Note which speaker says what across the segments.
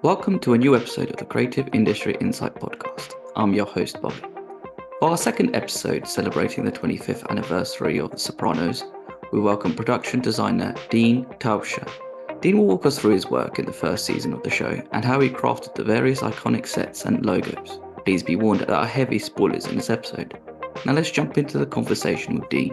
Speaker 1: Welcome to a new episode of the Creative Industry Insight podcast. I'm your host, Bobby. For our second episode celebrating the 25th anniversary of The Sopranos, we welcome production designer Dean Taucher. Dean will walk us through his work in the first season of the show and how he crafted the various iconic sets and logos. Please be warned that there are heavy spoilers in this episode. Now let's jump into the conversation with Dean.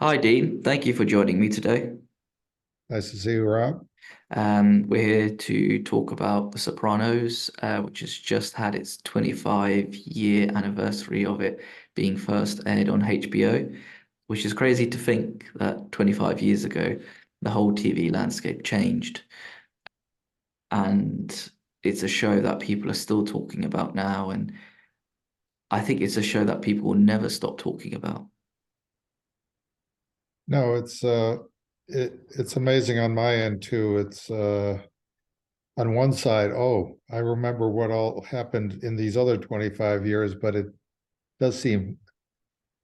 Speaker 1: Hi, Dean. Thank you for joining me today.
Speaker 2: Nice to see you, Rob.
Speaker 1: We're here to talk about The Sopranos, which has just had its 25-year anniversary of it being first aired on HBO, which is crazy to think that 25 years ago, the whole TV landscape changed. And it's a show that people are still talking about now, and I think it's a show that people will never stop talking about.
Speaker 2: No, it's amazing on my end too. It's on one side, oh, I remember what all happened in these other 25 years, but it does seem,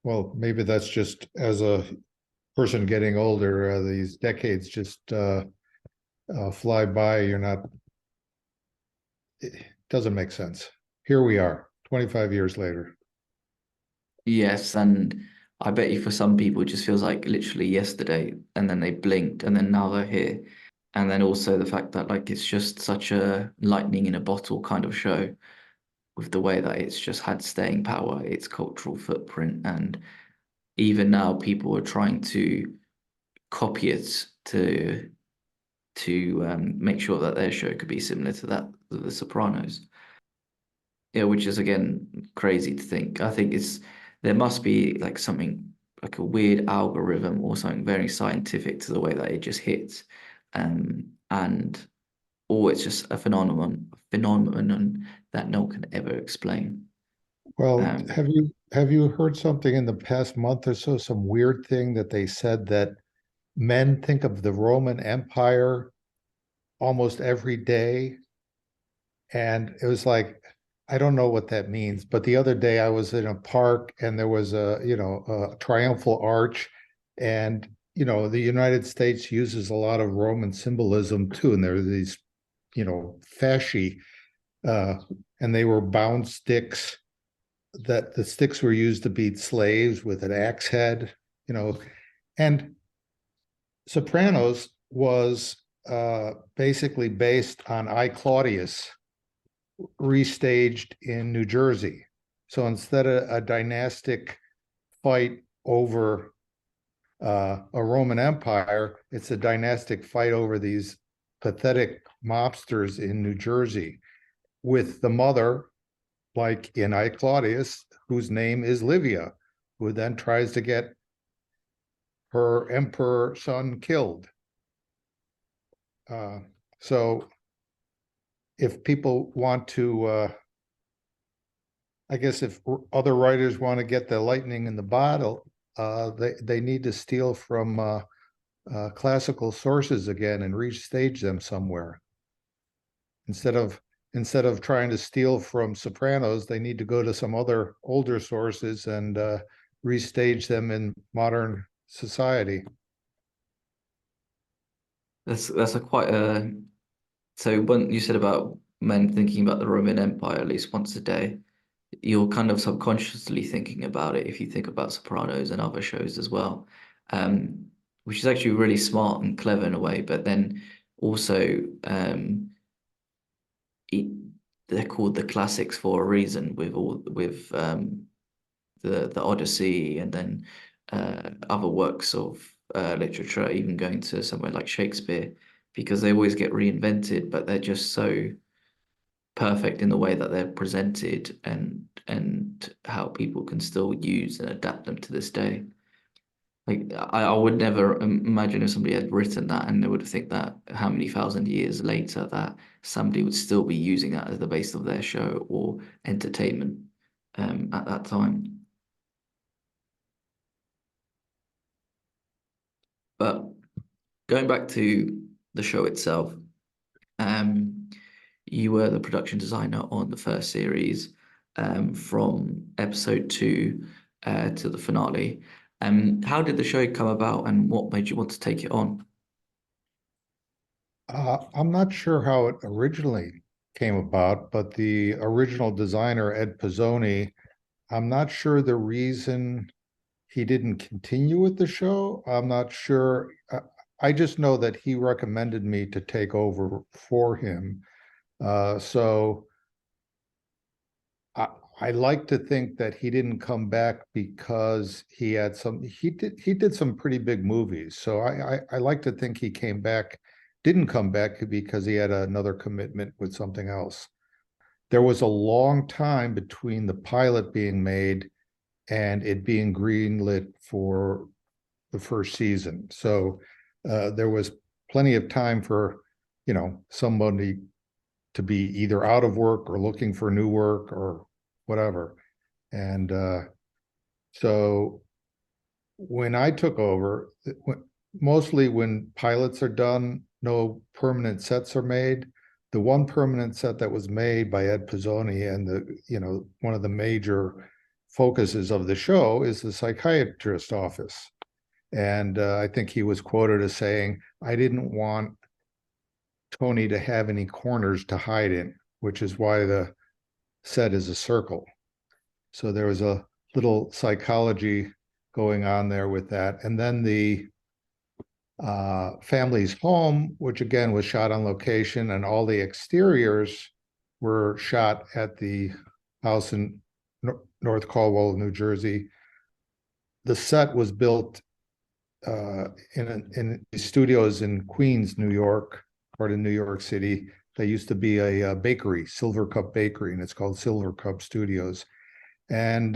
Speaker 2: well, maybe that's just as a person getting older, these decades just fly by. It doesn't make sense. Here we are, 25 years later.
Speaker 1: Yes, and I bet you for some people it just feels like literally yesterday, and then they blinked, and then now they're here. And then also the fact that like it's just such a lightning in a bottle kind of show with the way that it's just had staying power, its cultural footprint, and even now people are trying to copy it to make sure that their show could be similar to that of The Sopranos. Yeah, which is again crazy to think. I think there must be like something like a weird algorithm or something very scientific to the way that it just hits. And or it's just a phenomenon that no one can ever explain.
Speaker 2: Well,
Speaker 1: Um,
Speaker 2: have you heard something in the past month or so, some weird thing that they said that men think of the Roman Empire almost every day? And it was like, I don't know what that means, but the other day I was in a park and there was a triumphal arch, and the United States uses a lot of Roman symbolism too, and there are these fasci, uh, and they were bound sticks, that the sticks were used to beat slaves with an axe head, you know, and Sopranos was basically based on I Claudius, restaged in New Jersey. So instead of a dynastic fight over a Roman Empire, it's a dynastic fight over these pathetic mobsters in New Jersey, with the mother, like in I Claudius, whose name is Livia, who then tries to get her emperor son killed. So if people want to, I guess if other writers want to get the lightning in the bottle, they need to steal from classical sources again and restage them somewhere. Instead of trying to steal from Sopranos, they need to go to some other older sources and restage them in modern society.
Speaker 1: that's a quite a so when you said about men thinking about the Roman Empire at least once a day, you're kind of subconsciously thinking about it if you think about Sopranos and other shows as well, um, which is actually really smart and clever in a way. But then also, it, they're called the classics for a reason with the Odyssey and then other works of literature, even going to somewhere like Shakespeare, because they always get reinvented, but they're just so perfect in the way that they're presented and how people can still use and adapt them to this day. Like I would never imagine if somebody had written that and they would think that how many thousand years later that somebody would still be using that as the base of their show or entertainment at that time. But going back to the show itself, You were the production designer on the first series, from episode 2 to the finale. How did the show come about, and what made you want to take it on?
Speaker 2: I'm not sure how it originally came about, but the original designer, Ed Pizzoni, I'm not sure the reason he didn't continue with the show. I'm not sure. I just know that he recommended me to take over for him. So I, I like to think that he didn't come back because he did some pretty big movies. So I like to think he didn't come back because he had another commitment with something else. There was a long time between the pilot being made and it being greenlit for the first season. So there was plenty of time for, somebody to be either out of work or looking for new work or whatever. And so when I took over, mostly when pilots are done, no permanent sets are made. The one permanent set that was made by Ed Pizzoni, and one of the major focuses of the show is the psychiatrist office. And I think he was quoted as saying, "I didn't want Tony to have any corners to hide in," which is why the set is a circle. So there was a little psychology going on there with that. And then the family's home, which again was shot on location, and all the exteriors were shot at the house in North Caldwell, New Jersey. The set was built in studios in Queens, New York, part of New York City. There used to be a bakery, Silver Cup Bakery, and it's called Silver Cup Studios. And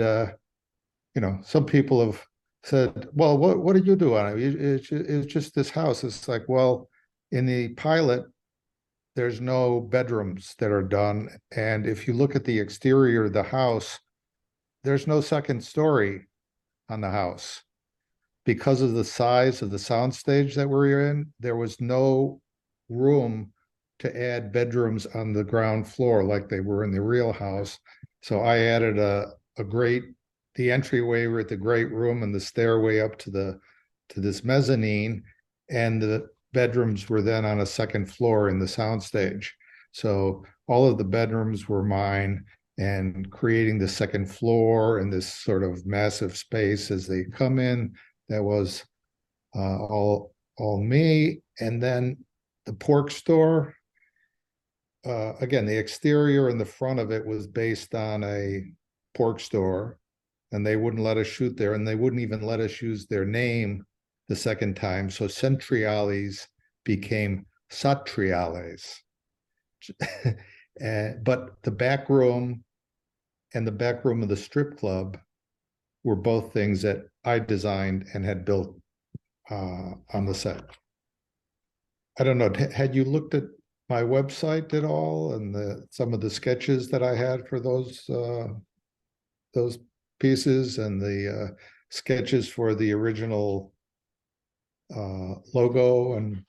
Speaker 2: some people have said, "Well, what did you do on it? It's just this house." It's like, well, in the pilot, there's no bedrooms that are done, and if you look at the exterior of the house, there's no second story on the house. Because of the size of the soundstage that we're in, there was no room to add bedrooms on the ground floor like they were in the real house. So I added the entryway with the great room and the stairway up to this mezzanine, and the bedrooms were then on a second floor in the soundstage. So all of the bedrooms were mine, and creating the second floor and this sort of massive space as they come in, that was all me. And then the pork store, again, the exterior and the front of it was based on a pork store, and they wouldn't let us shoot there, and they wouldn't even let us use their name the second time. So Centriales became Satriales. But the back room and the back room of the strip club were both things that I designed and had built on the set. I don't know, had you looked at my website at all, and some of the sketches that I had for those pieces, and the sketches for the original logo? And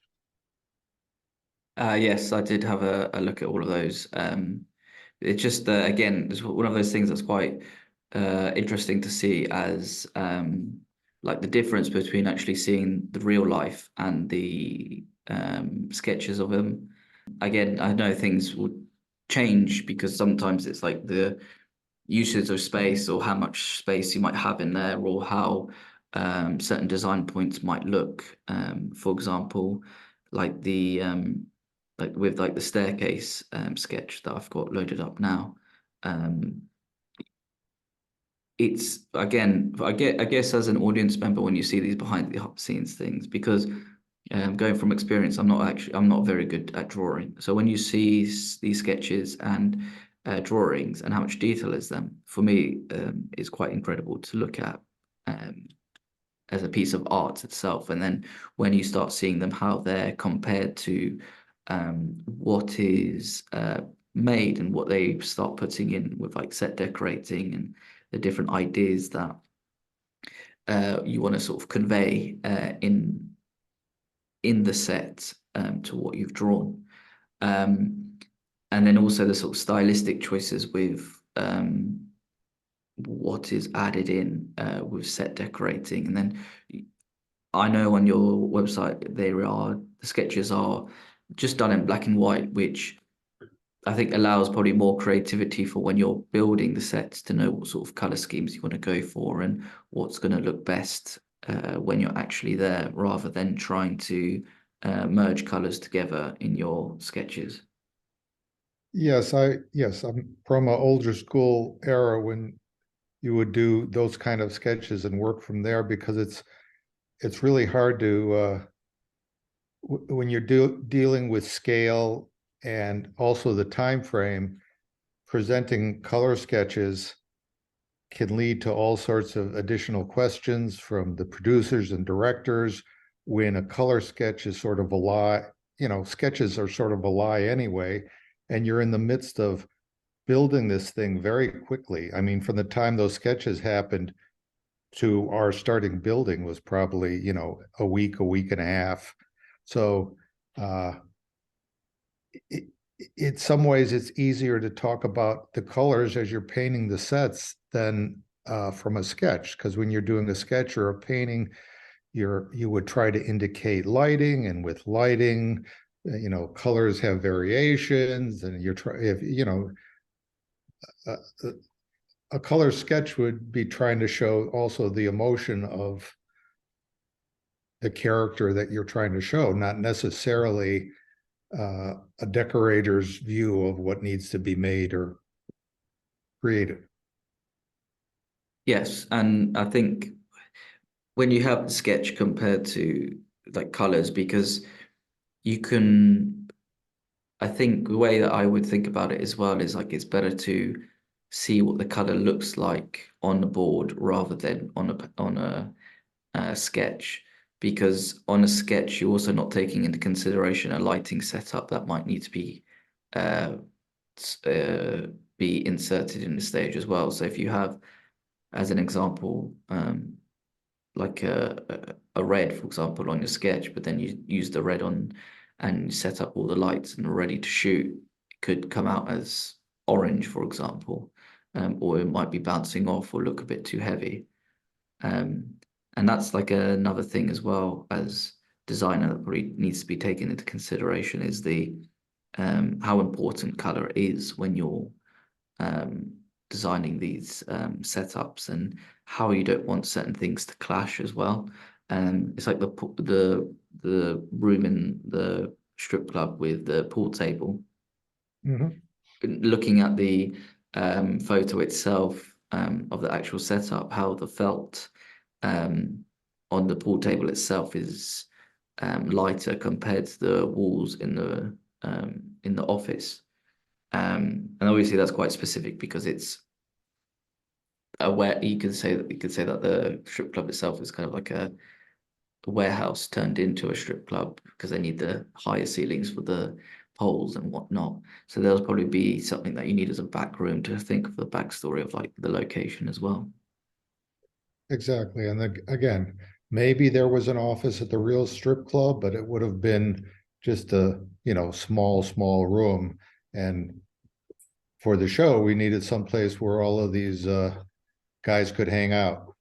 Speaker 1: Yes, I did have a look at all of those. It's just again, it's one of those things that's quite interesting to see, as like the difference between actually seeing the real life and the sketches of them. Again, I know things will change because sometimes it's like the usage of space, or how much space you might have in there, or how certain design points might look. For example, like the like with like the staircase sketch that I've got loaded up now. Um, it's again, I guess as an audience member, when you see these behind the scenes things, because going from experience, I'm not very good at drawing. So when you see these sketches and drawings and how much detail is them, for me, is quite incredible to look at as a piece of art itself. And then when you start seeing them, how they're compared to what is made, and what they start putting in with like set decorating and the different ideas that you want to sort of convey in the set to what you've drawn. And then also the sort of stylistic choices with what is added in with set decorating. And then I know on your website the sketches are just done in black and white, which I think allows probably more creativity for when you're building the sets to know what sort of color schemes you want to go for and what's going to look best when you're actually there, rather than trying to merge colors together in your sketches.
Speaker 2: Yes, I'm from an older school era when you would do those kind of sketches and work from there, because it's really hard to when you're dealing with scale and also the time frame. Presenting color sketches can lead to all sorts of additional questions from the producers and directors when a color sketch is sort of a lie. Sketches are sort of a lie anyway, and you're in the midst of building this thing very quickly. I mean, from the time those sketches happened to our starting building was probably, a week and a half. So uh, in some ways it's easier to talk about the colors as you're painting the sets than from a sketch, because when you're doing a sketch or a painting, you would try to indicate lighting, and with lighting, colors have variations, and you're trying, if uh, a color sketch would be trying to show also the emotion of the character that you're trying to show, not necessarily a decorator's view of what needs to be made or created.
Speaker 1: Yes, and I think when you have the sketch compared to like colors, because you can, I think the way that I would think about it as well is like it's better to see what the color looks like on the board rather than on a sketch, because on a sketch you're also not taking into consideration a lighting setup that might need to uh, uh, be inserted in the stage as well. So if you have, as an example, like a red, for example, on your sketch, but then you use the red on and you set up all the lights and are ready to shoot, it could come out as orange, for example, or it might be bouncing off or look a bit too heavy. Um, and that's like another thing as well as designer that probably needs to be taken into consideration is the how important color is when you're um, designing these setups, and how you don't want certain things to clash as well. It's like the room in the strip club with the pool table.
Speaker 2: Mm-hmm.
Speaker 1: Looking at the photo itself of the actual setup, how the felt um, on the pool table itself is lighter compared to the walls in the office. And obviously that's quite specific because it's a where you could say that the strip club itself is kind of like a warehouse turned into a strip club because they need the higher ceilings for the poles and whatnot. So there'll probably be something that you need as a back room to think of the backstory of like the location as well.
Speaker 2: Exactly. And again, maybe there was an office at the real strip club, but it would have been just a, small room. And for the show, we needed some place where all of these guys could hang out.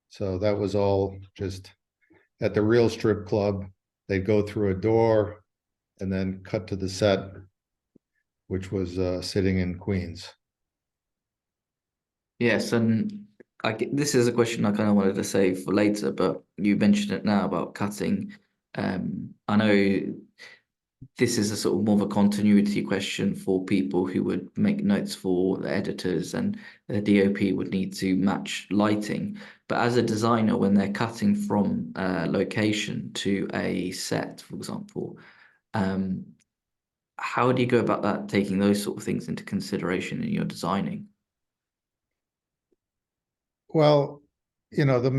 Speaker 2: So that was all just at the real strip club. They'd go through a door and then cut to the set, which was sitting in Queens.
Speaker 1: Yes, and this is a question I kind of wanted to save for later, but you mentioned it now about cutting. I know this is a sort of more of a continuity question for people who would make notes for the editors, and the DOP would need to match lighting. But as a designer, when they're cutting from a location to a set, for example, um, how do you go about that, taking those sort of things into consideration in your designing?
Speaker 2: Well, the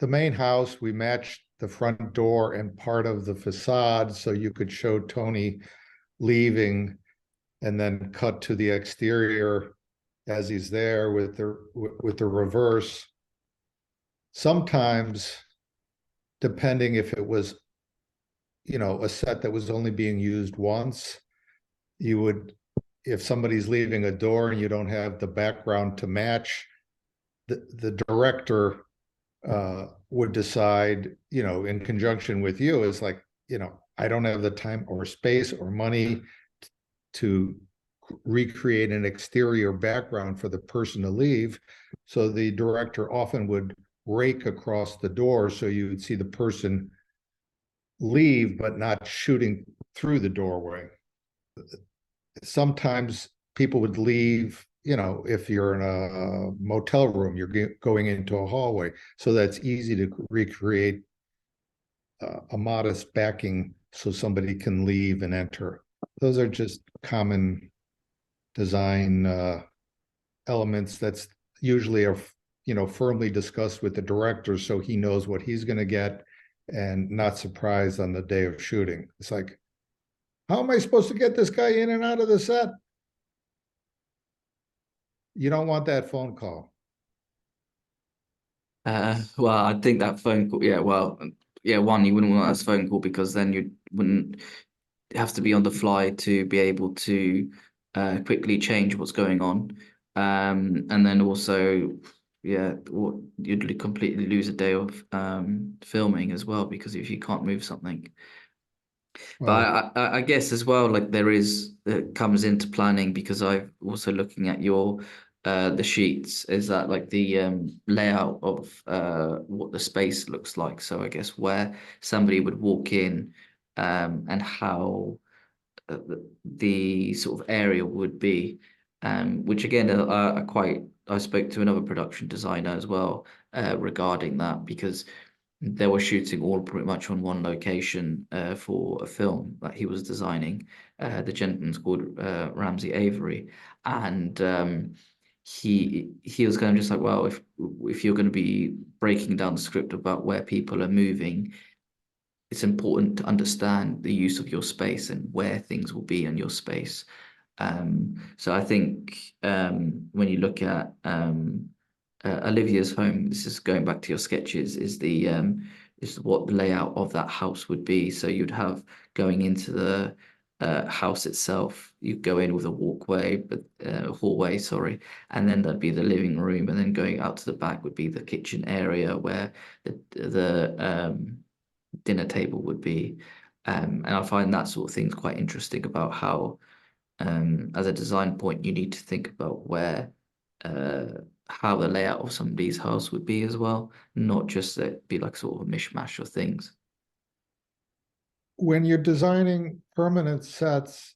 Speaker 2: main house, we matched the front door and part of the facade so you could show Tony leaving and then cut to the exterior as he's there with the reverse. Sometimes, depending if it was a set that was only being used once, you would, if somebody's leaving a door and you don't have the background to match, the director would decide, in conjunction with you, is like, I don't have the time or space or money to recreate an exterior background for the person to leave. So the director often would rake across the door so you would see the person leave, but not shooting through the doorway. Sometimes people would leave, if you're in a motel room, you're going into a hallway. So that's easy to recreate a modest backing so somebody can leave and enter. Those are just common design elements that's usually firmly discussed with the director so he knows what he's going to get and not surprised on the day of shooting. It's like, how am I supposed to get this guy in and out of the set? You don't want that phone call.
Speaker 1: Well, I think that phone call, yeah, well, yeah, one, you wouldn't want that phone call because then you wouldn't have to be on the fly to be able to quickly change what's going on. And then also, yeah, you'd completely lose a day of filming as well because if you can't move something.
Speaker 2: Well,
Speaker 1: But I guess as well, like it comes into planning because I'm also looking at your the sheets. Is that like the layout of what the space looks like? So I guess where somebody would walk in and how the sort of area would be, which again are quite. I spoke to another production designer as well regarding that because they were shooting all pretty much on one location for a film that he was designing. The gentleman's called Ramsey Avery, and he was kind of just like, well, if you're going to be breaking down the script about where people are moving, it's important to understand the use of your space and where things will be in your space. So I think when you look at Olivia's home, this is going back to your sketches, is what the layout of that house would be. So you'd have going into the house itself, you'd go in with a walkway, but hallway, sorry, and then there'd be the living room, and then going out to the back would be the kitchen area where the dinner table would be. And I find that sort of thing's quite interesting about how as a design point, you need to think about where uh, how the layout of somebody's house would be as well, not just that it be like sort of a mishmash of things.
Speaker 2: when you're designing permanent sets,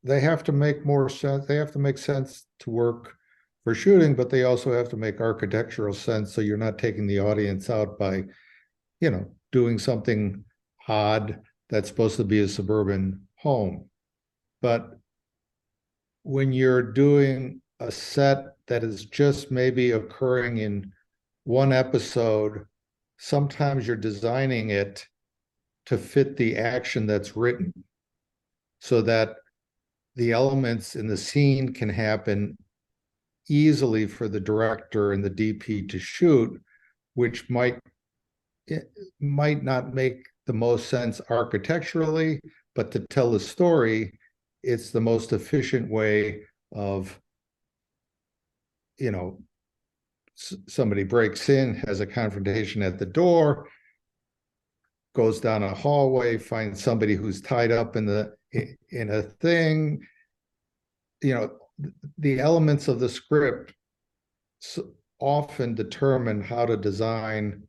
Speaker 2: they have to make more sense. They have to make sense to work for shooting, but they also have to make architectural sense. So you're not taking the audience out by, doing something odd that's supposed to be a suburban home. But when you're doing a set that is just maybe occurring in one episode, sometimes you're designing it to fit the action that's written so that the elements in the scene can happen easily for the director and the DP to shoot, which might not make the most sense architecturally, but to tell the story, it's the most efficient way of, somebody breaks in, has a confrontation at the door, goes down a hallway, finds somebody who's tied up in a thing. The elements of the script often determine how to design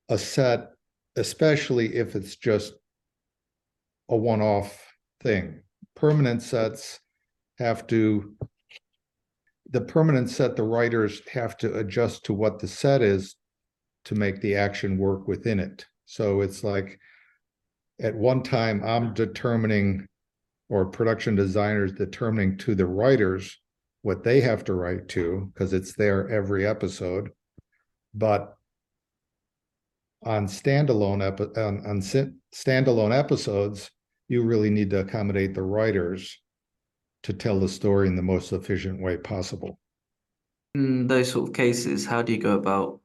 Speaker 2: a set, especially if it's just a one-off thing. Permanent sets the permanent set, the writers have to adjust to what the set is to make the action work within it. So it's like at one time I'm determining, or production designers determining to the writers what they have to write to, because it's there every episode. But on standalone episodes, you really need to accommodate the writers to tell the story in the most efficient way possible.
Speaker 1: In those sort of cases, how do you go about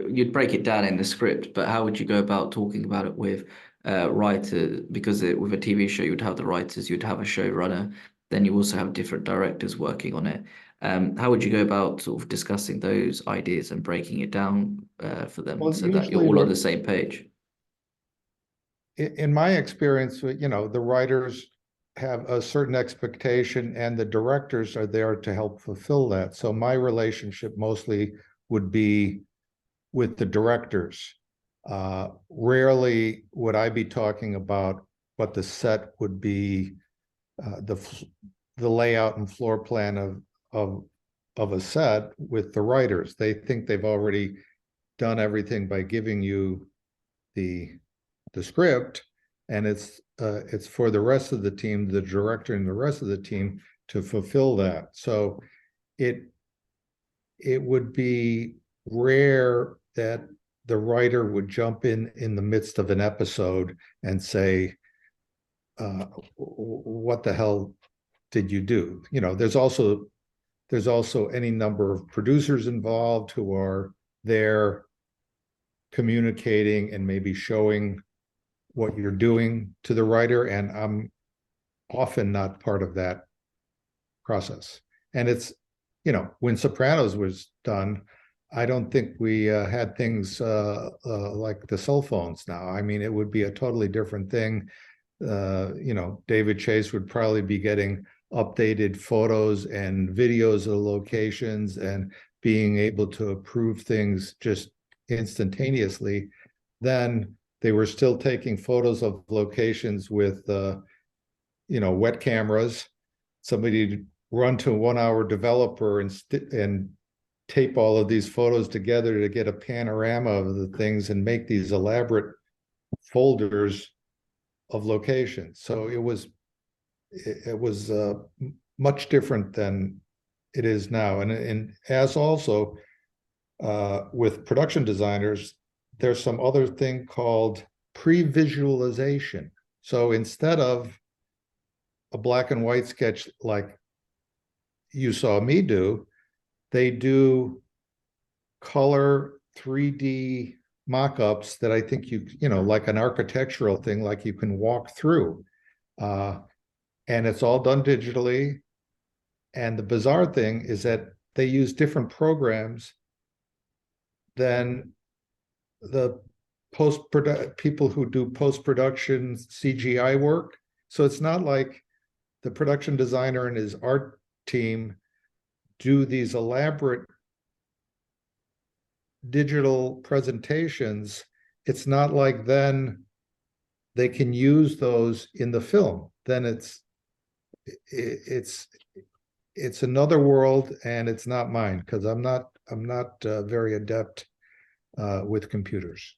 Speaker 1: you'd break it down in the script, but how would you go about talking about it with writer, because with a TV show, you'd have the writers, you'd have a showrunner, then you also have different directors working on it. How would you go about sort of discussing those ideas and breaking it down for them
Speaker 2: Well,
Speaker 1: so that you're
Speaker 2: usually
Speaker 1: all on
Speaker 2: what
Speaker 1: the same page?
Speaker 2: in my experience, the writers have a certain expectation and the directors are there to help fulfill that. So my relationship mostly would be with the directors. Rarely would I be talking about what the set would be, the layout and floor plan of a set with the writers. They think they've already done everything by giving you the script, and it's for the rest of the team, the director and the rest of the team, to fulfill that. So it would be rare that the writer would jump in the midst of an episode and say, what the hell did you do? There's also any number of producers involved who are there communicating and maybe showing what you're doing to the writer, and I'm often not part of that process. And it's, when Sopranos was done, I don't think we had things like the cell phones now. I mean, it would be a totally different thing. David Chase would probably be getting updated photos and videos of the locations and being able to approve things just instantaneously. Then they were still taking photos of locations with, wet cameras. Somebody run to a 1 hour developer and tape all of these photos together to get a panorama of the things and make these elaborate folders of locations. So it was much different than it is now. And as also with production designers, there's some other thing called pre-visualization. So instead of a black and white sketch like you saw me do, they do color 3D mock-ups that I think like an architectural thing, like you can walk through. And it's all done digitally. And the bizarre thing is that they use different programs than the people who do post-production CGI work. So it's not like the production designer and his art team do these elaborate digital presentations. It's not like then they can use those in the film. Then it's another world, and it's not mine, because I'm not very adept with computers.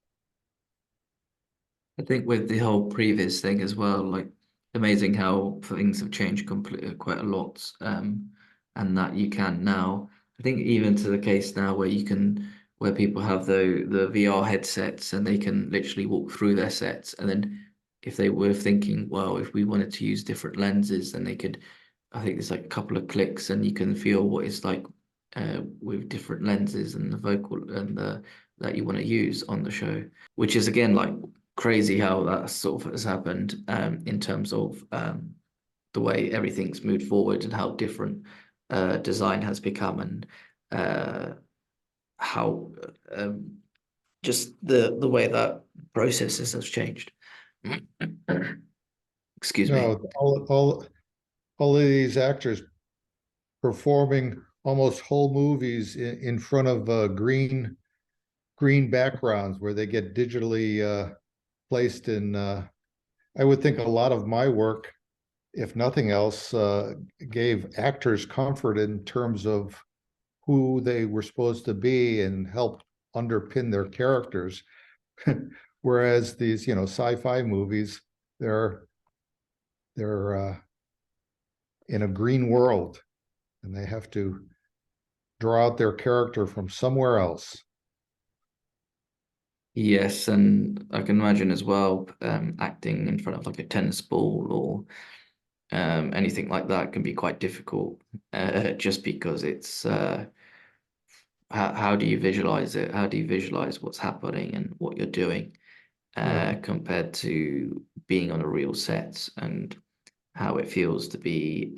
Speaker 1: I think with the whole previous thing as well, like amazing how things have changed completely quite a lot, and that you can now. I think even to the case now where people have the VR headsets and they can literally walk through their sets, and then if they were thinking, well, if we wanted to use different lenses, then they could. I think there's like a couple of clicks and you can feel what it's like with different lenses and the vocal and the that you want to use on the show, which is again like crazy how that sort of has happened in terms of the way everything's moved forward and how different design has become and how just the way that processes has changed. Excuse me.
Speaker 2: All of these actors performing almost whole movies in front of green backgrounds where they get digitally placed in. I would think a lot of my work, if nothing else, gave actors comfort in terms of who they were supposed to be and help underpin their characters. Whereas these, sci-fi movies, they're in a green world and they have to draw out their character from somewhere else.
Speaker 1: Yes, and I can imagine as well, acting in front of like a tennis ball or anything like that can be quite difficult, just because it's how do you visualize it? How do you visualize what's happening and what you're doing?
Speaker 2: Yeah.
Speaker 1: compared to being on a real set, and how it feels to be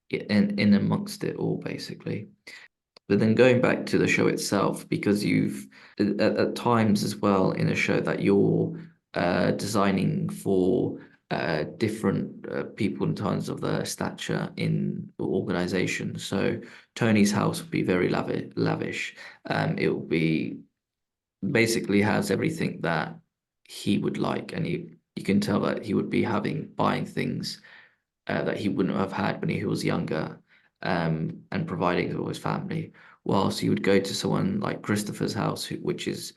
Speaker 1: in amongst it all, basically. But then going back to the show itself, because you've at times as well in a show that you're designing for different people in terms of their stature in the organization. So Tony's house would be very lavish. It will be basically has everything that he would like, and you can tell that he would be buying things that he wouldn't have had when he was younger, and providing for his family. Whilst you would go to someone like Christopher's house, which is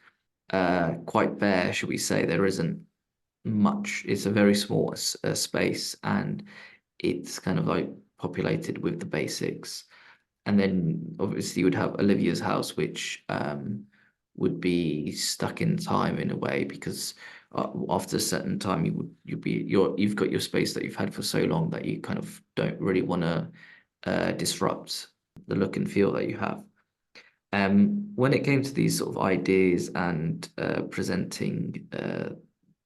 Speaker 1: quite bare, should we say? There isn't much. It's a very small space, and it's kind of like populated with the basics. And then obviously you would have Olivia's house, which would be stuck in time in a way, because after a certain time you've got your space that you've had for so long that you kind of don't really want to disrupt the look and feel that you have. When it came to these sort of ideas and presenting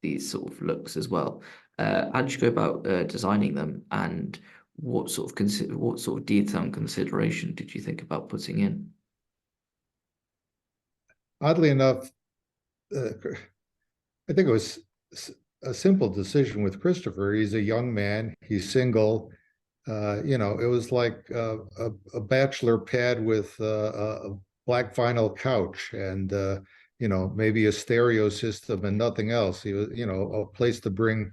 Speaker 1: these sort of looks as well, how did you go about designing them, and what sort of detail and consideration did you think about putting in?
Speaker 2: Oddly enough, I think it was a simple decision with Christopher. He's a young man, he's single. It was like a bachelor pad with a black vinyl couch and, maybe a stereo system and nothing else. He was, a place to bring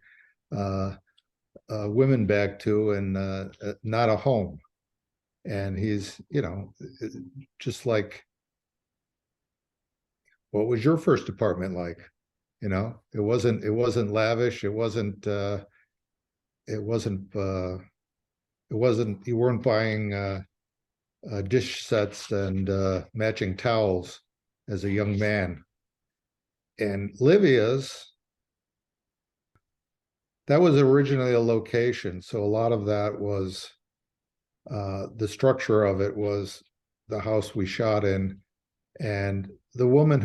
Speaker 2: women back to, and not a home. And he's, just like, what was your first apartment like? It wasn't lavish. It wasn't, you weren't buying dish sets and matching towels as a young man. And Livia's, that was originally a location. So a lot of that was the structure of it was the house we shot in. And the woman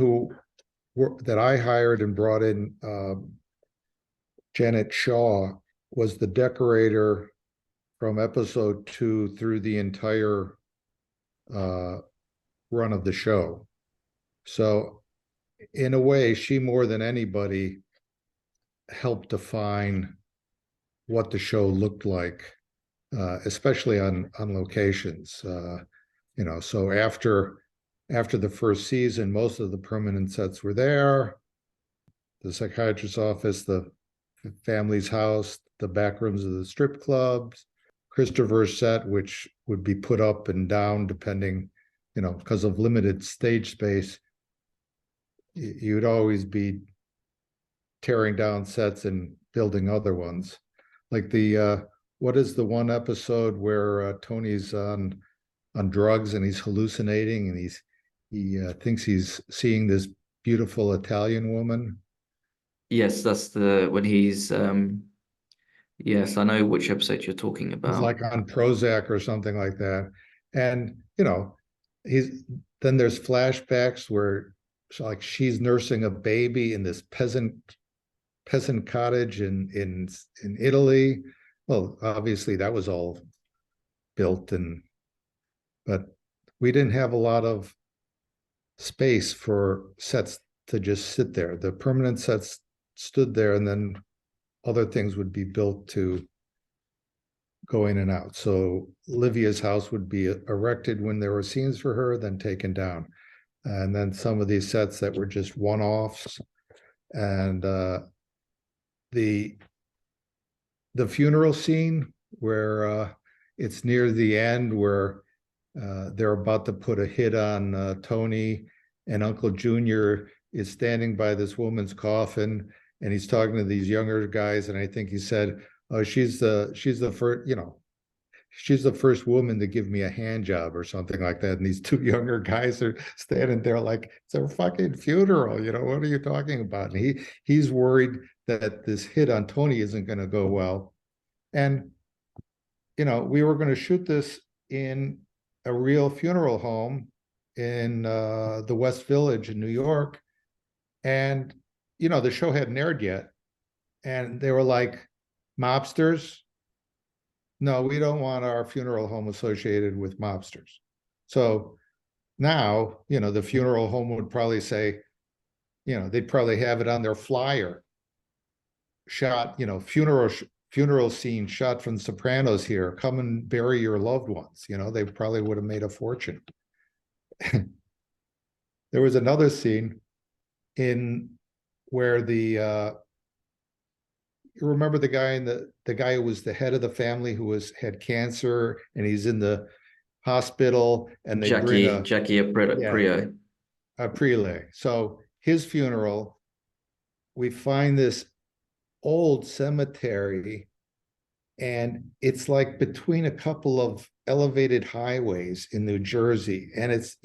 Speaker 2: that I hired and brought in, Janet Shaw, was the decorator from episode 2 through the entire run of the show. So in a way, she more than anybody helped define what the show looked like, especially on locations. So after the first season, most of the permanent sets were there. The psychiatrist's office, the family's house, the back rooms of the strip clubs, Christopher's set, which would be put up and down depending, because of limited stage space. You'd always be tearing down sets and building other ones. Like what is the one episode where Tony's on drugs and he's hallucinating and he thinks he's seeing this beautiful Italian woman?
Speaker 1: Yes, that's the when he's yes, I know which episode you're talking
Speaker 2: He's
Speaker 1: about.
Speaker 2: like on Prozac or something like that. And, he's then there's flashbacks where like she's nursing a baby in this peasant cottage in Italy. Well, obviously that was all built, but we didn't have a lot of space for sets to just sit there. The permanent sets stood there, and then other things would be built to go in and out. So Livia's house would be erected when there were scenes for her, then taken down. And then some of these sets that were just one-offs. And the funeral scene where it's near the end, where they're about to put a hit on Tony, and Uncle Junior is standing by this woman's coffin, and he's talking to these younger guys, and I think he said, "Oh, she's the first, she's the first woman to give me a hand job," or something like that. And these two younger guys are standing there like, it's a fucking funeral. What are you talking about? And he's worried that this hit on Tony isn't going to go well. And, we were going to shoot this in a real funeral home in the West Village in New York. And, the show hadn't aired yet, and they were like, mobsters? No, we don't want our funeral home associated with mobsters. So now, the funeral home would probably say, they'd probably have it on their flyer, shot, funeral scene shot from Sopranos here. Come and bury your loved ones. They probably would have made a fortune. There was another scene in where you remember the guy the guy who was the head of the family who had cancer, and he's in the hospital, and they bring
Speaker 1: Jackie Aprile.
Speaker 2: a prelay. So his funeral, we find this old cemetery, and it's like between a couple of elevated highways in New Jersey, and it's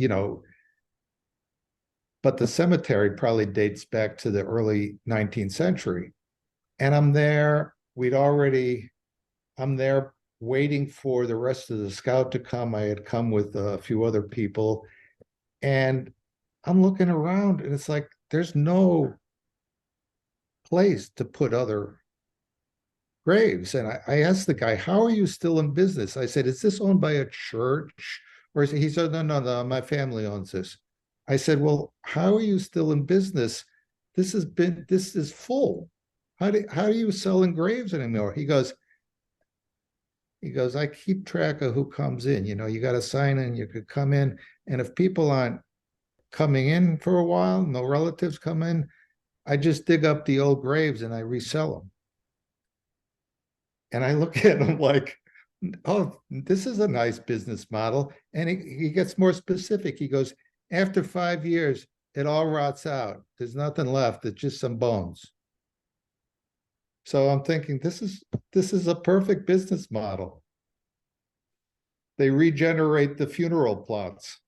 Speaker 2: but the cemetery probably dates back to the early 19th century. And I'm there waiting for the rest of the scout to come. I had come with a few other people, and I'm looking around, and it's like there's no place to put other graves. And I asked the guy, how are you still in business? I said, is this owned by a church? Or is it? He said, no, my family owns this. I said, well, how are you still in business? This is full. How are you selling graves anymore? He goes, I keep track of who comes in. You got to sign in, you could come in. And if people aren't coming in for a while, no relatives come in, I just dig up the old graves and I resell them. And I look at him like, oh, this is a nice business model. And he gets more specific. He goes, after 5 years, it all rots out. There's nothing left. It's just some bones. So I'm thinking this is a perfect business model. They regenerate the funeral plots.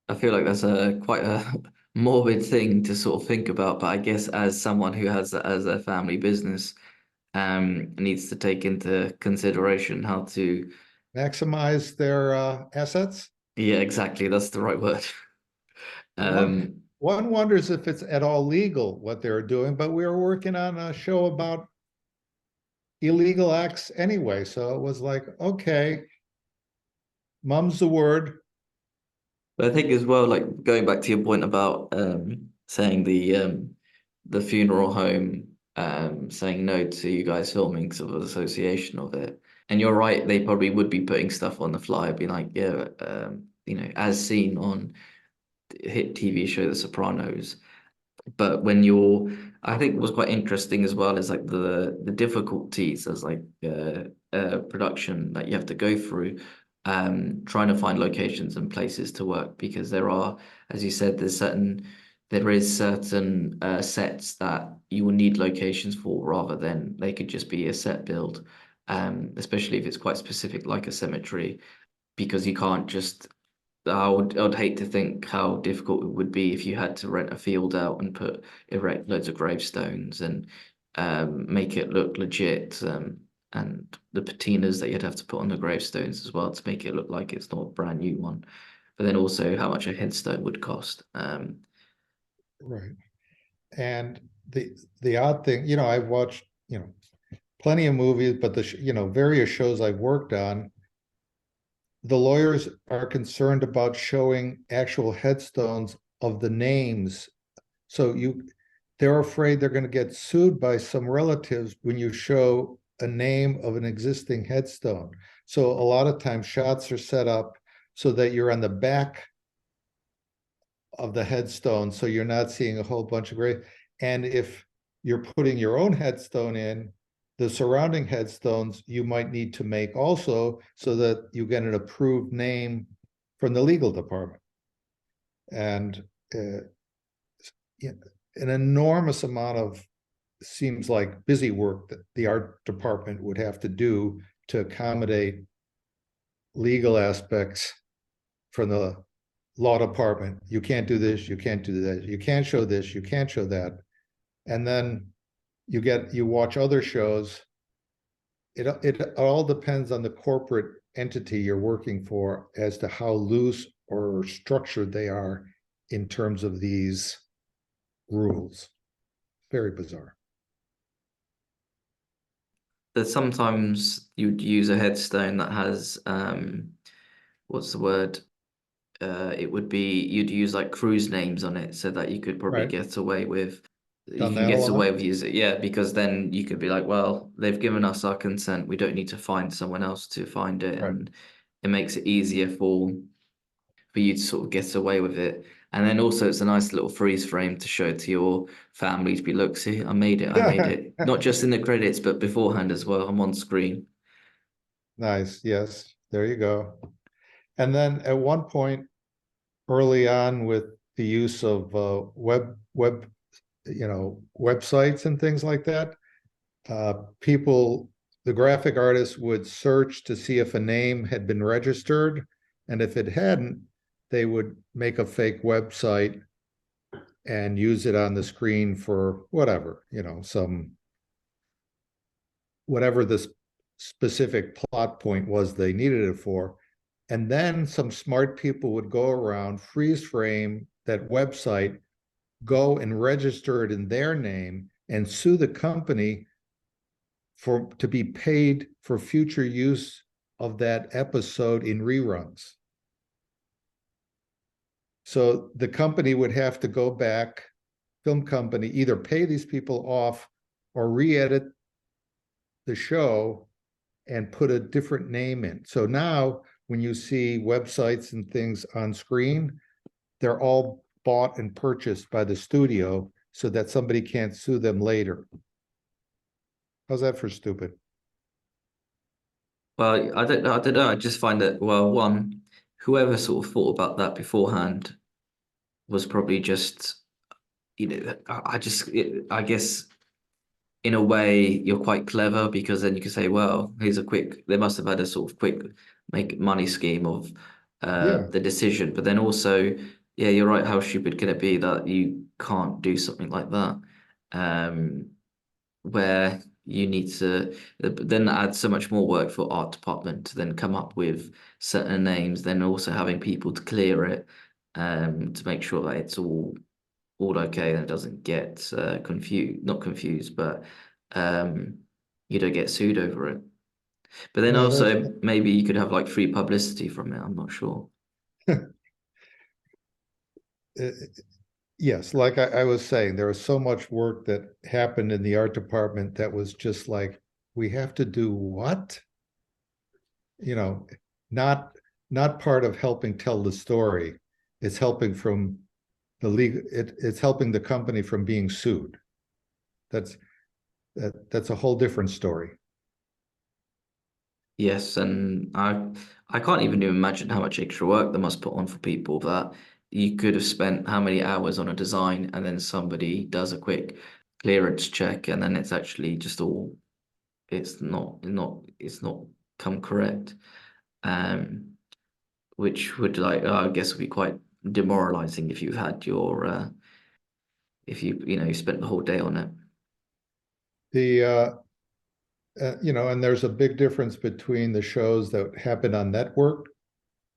Speaker 1: I feel like that's quite a morbid thing to sort of think about, but I guess as someone who has that as a family business, needs to take into consideration how to
Speaker 2: maximize their assets.
Speaker 1: Yeah, exactly. That's the right word.
Speaker 2: One wonders if it's at all legal what they're doing, but we were working on a show about illegal acts anyway. So it was like, okay, mum's the word.
Speaker 1: But I think as well, like going back to your point about saying the funeral home saying no to you guys filming sort of association of it. And you're right, they probably would be putting stuff on the flyer, being like, yeah, as seen on the hit TV show The Sopranos. But when I think what's quite interesting as well is like the difficulties as like production that you have to go through, trying to find locations and places to work, because there are, as you said, there is certain sets that you will need locations for rather than they could just be a set build, especially if it's quite specific like a cemetery, because you can't just I'd hate to think how difficult it would be if you had to rent a field out and erect loads of gravestones and make it look legit, and the patinas that you'd have to put on the gravestones as well to make it look like it's not a brand new one. But then also how much a headstone would cost.
Speaker 2: Right. And the odd thing, I've watched, plenty of movies, but various shows I've worked on, the lawyers are concerned about showing actual headstones of the names. So they're afraid they're going to get sued by some relatives when you show a name of an existing headstone. So a lot of times shots are set up so that you're on the back of the headstone, so you're not seeing a whole bunch of grave. And if you're putting your own headstone in, the surrounding headstones you might need to make also, so that you get an approved name from the legal department. And an enormous amount of, seems like, busy work that the art department would have to do to accommodate legal aspects from the law department. You can't do this, you can't do that, you can't show this, you can't show that. And then you watch other shows. It all depends on the corporate entity you're working for as to how loose or structured they are in terms of these rules. Very bizarre.
Speaker 1: That sometimes you'd use a headstone that has what's the word? It would be you'd use like cruise names on it so that you could probably
Speaker 2: Right.
Speaker 1: get away with
Speaker 2: Done that a
Speaker 1: with
Speaker 2: lot.
Speaker 1: using, yeah, because then you could be like, well, they've given us our consent, we don't need to find someone else to find it,
Speaker 2: Right.
Speaker 1: and it makes it easier for you to sort of get away with it. And then also it's a nice little freeze frame to show to your family to be, look, see, I made it, I made it. Not just in the credits, but beforehand as well. I'm on screen.
Speaker 2: Nice. Yes. There you go. And then at one point early on with the use of websites and things like that, people, the graphic artists would search to see if a name had been registered. And if it hadn't, they would make a fake website and use it on the screen for whatever, some whatever the specific plot point was they needed it for. And then some smart people would go around, freeze frame that website, go and register it in their name and sue the company for to be paid for future use of that episode in reruns. So the company would have to go back, film company, either pay these people off or re-edit the show and put a different name in. So now when you see websites and things on screen, they're all bought and purchased by the studio so that somebody can't sue them later. How's that for stupid?
Speaker 1: Well, I don't know. I just find that, well, one, whoever sort of thought about that beforehand was probably just, I guess in a way you're quite clever, because then you can say, well, here's a quick, they must have had a sort of quick make money scheme of
Speaker 2: Yeah.
Speaker 1: the decision. But then also, yeah, you're right. How stupid can it be that you can't do something like that? Um, where you need to then add so much more work for art department to then come up with certain names, then also having people to clear it, to make sure that it's all okay and it doesn't get confused, not confused, but um, you don't get sued over it. But then
Speaker 2: No, that's
Speaker 1: also maybe you could have like free publicity from it. I'm not sure.
Speaker 2: yes, like I was saying, there was so much work that happened in the art department that was just like, we have to do what? You know, not not part of helping tell the story. It's helping from the legal, it's helping the company from being sued. That's that's a whole different story.
Speaker 1: Yes, and I can't even imagine how much extra work they must put on for people that you could have spent how many hours on a design, and then somebody does a quick clearance check, and then it's actually just all, it's not come correct. Um, which would, like, I guess would be quite demoralizing if you had your if you spent the whole day on it.
Speaker 2: The and there's a big difference between the shows that happen on network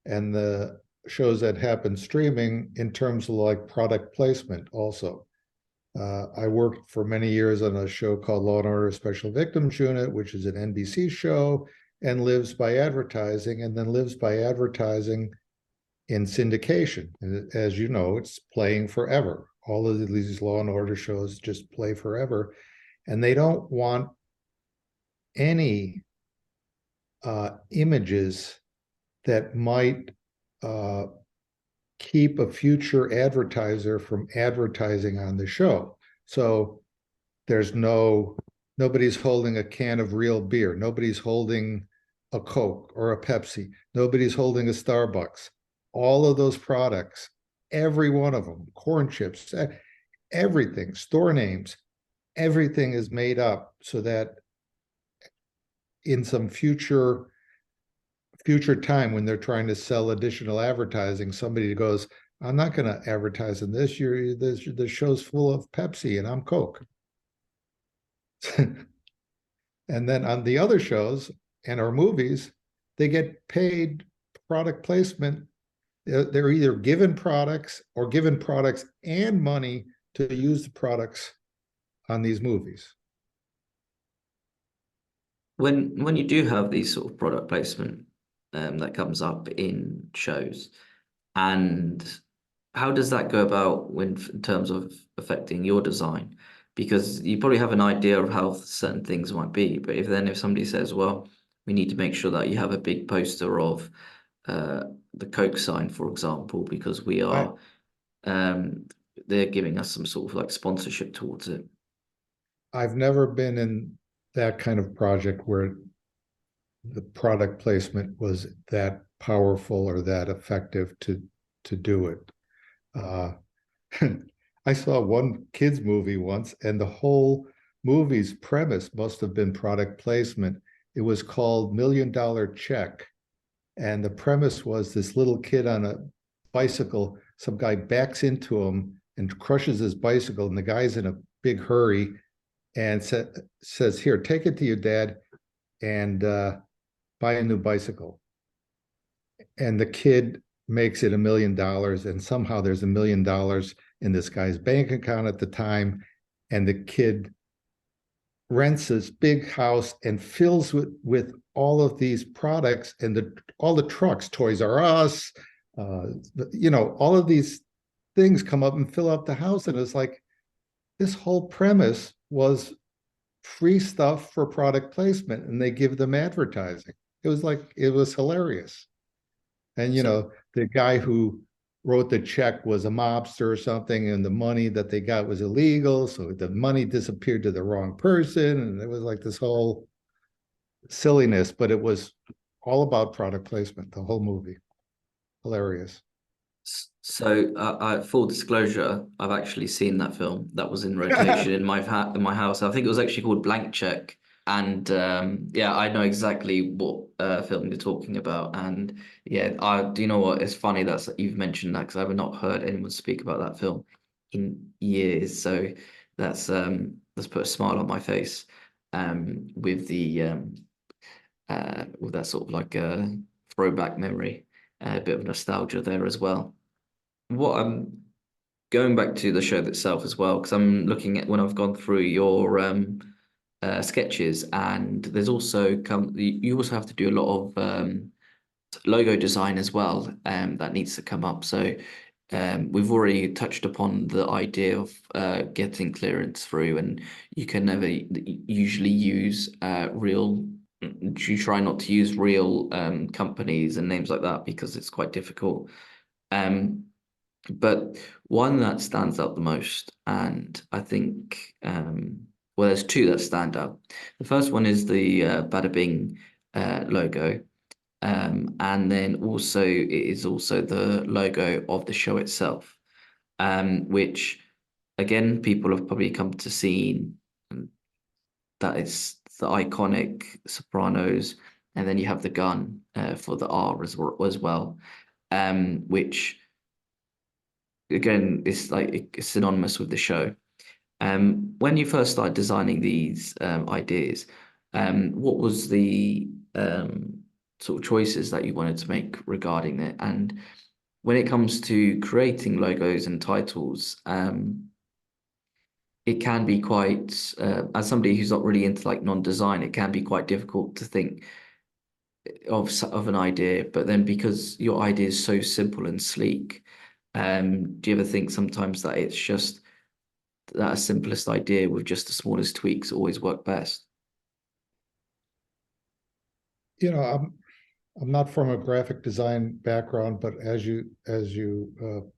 Speaker 2: and the shows that happen streaming in terms of like product placement also. I worked for many years on a show called Law and Order Special Victims Unit, which is an NBC show and lives by advertising, and then lives by advertising in syndication. And as you know, it's playing forever. All of these Law and Order shows just play forever, and they don't want any images that might uh, keep a future advertiser from advertising on the show. So there's nobody's holding a can of real beer. Nobody's holding a Coke or a Pepsi. Nobody's holding a Starbucks. All of those products, every one of them, corn chips, everything, store names, everything is made up so that in some future time when they're trying to sell additional advertising, somebody goes, I'm not going to advertise in this. The show's full of Pepsi and I'm Coke. And then on the other shows and our movies, they get paid product placement. They're either given products or given products and money to use the products on these movies.
Speaker 1: When you do have these sort of product placement that comes up in shows, and how does that go about in terms of affecting your design? Because you probably have an idea of how certain things might be, but if somebody says, well, we need to make sure that you have a big poster of uh, the Coke sign, for example, because we
Speaker 2: I
Speaker 1: are they're giving us some sort of like sponsorship towards it.
Speaker 2: I've never been in that kind of project where the product placement was that powerful or that effective to do it. Uh, I saw one kids movie once, and the whole movie's premise must have been product placement. It was called $1 Million Check, and the premise was this little kid on a bicycle. Some guy backs into him and crushes his bicycle, and the guy's in a big hurry and says, "Here, take it to your dad and buy a new bicycle." And the kid makes it $1 million, and somehow there's $1 million in this guy's bank account at the time, and the kid rents this big house and fills with all of these products and all the trucks, Toys R Us, all of these things come up and fill up the house. And it's like, this whole premise was free stuff for product placement, and they give them advertising. It was hilarious. And
Speaker 1: So,
Speaker 2: the guy who wrote the check was a mobster or something, and the money that they got was illegal, so the money disappeared to the wrong person, and it was like this whole silliness. But it was all about product placement, the whole movie. Hilarious.
Speaker 1: Full disclosure, I've actually seen that film. That was in rotation in my house. I think it was actually called Blank Check. And yeah, I know exactly what film you're talking about. And yeah, I do you know what? It's funny that you've mentioned that because I've not heard anyone speak about that film in years. So that's put a smile on my face with that sort of like a throwback memory, a bit of nostalgia there as well. What I'm going back to the show itself as well, because I'm looking at when I've gone through your sketches, and there's also you also have to do a lot of logo design as well, that needs to come up. So we've already touched upon the idea of getting clearance through, and you can never usually use real. You try not to use real companies and names like that because it's quite difficult. Um, but one that stands out the most, and I think, well, there's two that stand out. The first one is the Bada Bing logo, and then also it is also the logo of the show itself, which again people have probably come to see that it's the iconic Sopranos, and then you have the gun for the R as well, which again is like it's synonymous with the show. When you first started designing these ideas, what was the sort of choices that you wanted to make regarding it? And when it comes to creating logos and titles, it can be quite, as somebody who's not really into like non-design, it can be quite difficult to think of an idea. But then because your idea is so simple and sleek, do you ever think sometimes that it's just that a simplest idea with just the smallest tweaks always work best?
Speaker 2: I'm not from a graphic design background, but as you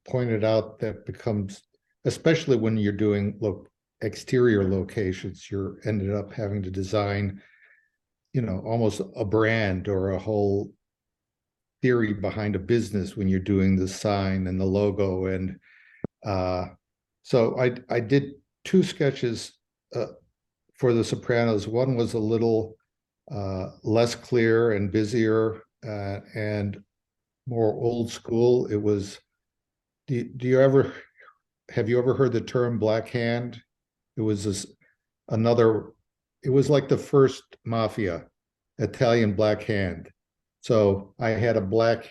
Speaker 2: pointed out, that becomes, especially when you're doing exterior locations, you're ended up having to design, almost a brand or a whole theory behind a business when you're doing the sign and the logo. And so I did two sketches for The Sopranos. One was a little less clear and busier and more old school. It was, have you ever heard the term Black Hand? It was another, it was like the first mafia, Italian Black Hand. So I had a black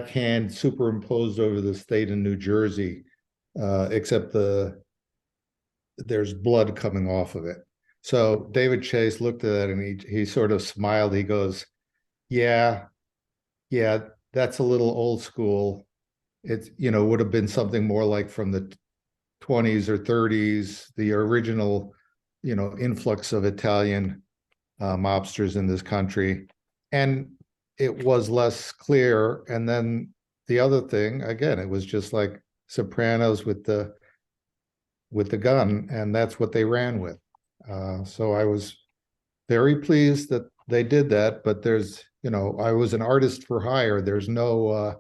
Speaker 2: hand superimposed over the state of New Jersey, except there's blood coming off of it. So David Chase looked at that and he sort of smiled. He goes, "Yeah, yeah, that's a little old school. It's, would have been something more like from the 20s or 30s, the original, influx of Italian mobsters in this country." And it was less clear. And then the other thing, again, it was just like Sopranos with the gun, and that's what they ran with. So I was very pleased that they did that. But I was an artist for hire. There's no,